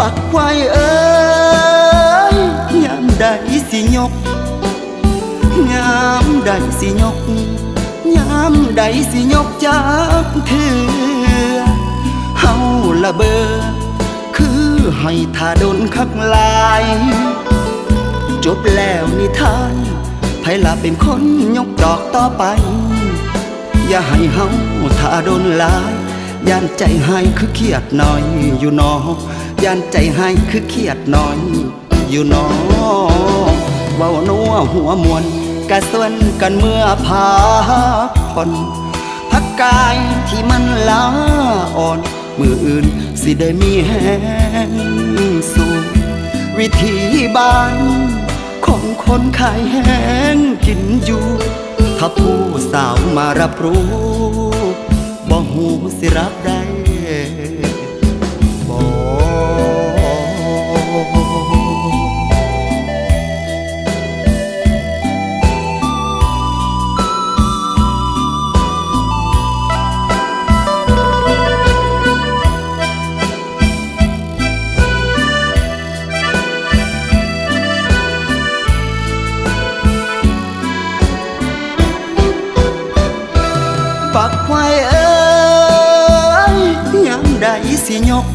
บักควายเอ้ยยามใดสิยกยามใดสิยกยามใดสิยกจากเธอเฮาละเบอคือให้ท่าดนคักลายจบแล้วนิทานไผละเป็นคนยกดอกต่อไปอย่าให้เฮาท่าดนหลายย่านใจให้คือเครียดหน่อยอยู่นอย่านใจให้คือเครียดหน่อยอยู่นอเว้านัวหัวมวนกะส่วนกันเมื่อพาผ่อนพักกายที่มันล้าอ่อนมืออื่นสิได้มีแห้งสู้วิธีบ้านของคนขายแห้งกินอยู่ถ้าผู้สาวมารับรู้บ่หูสิรับได้บ่บักควายเอ้ยยามใดสิยก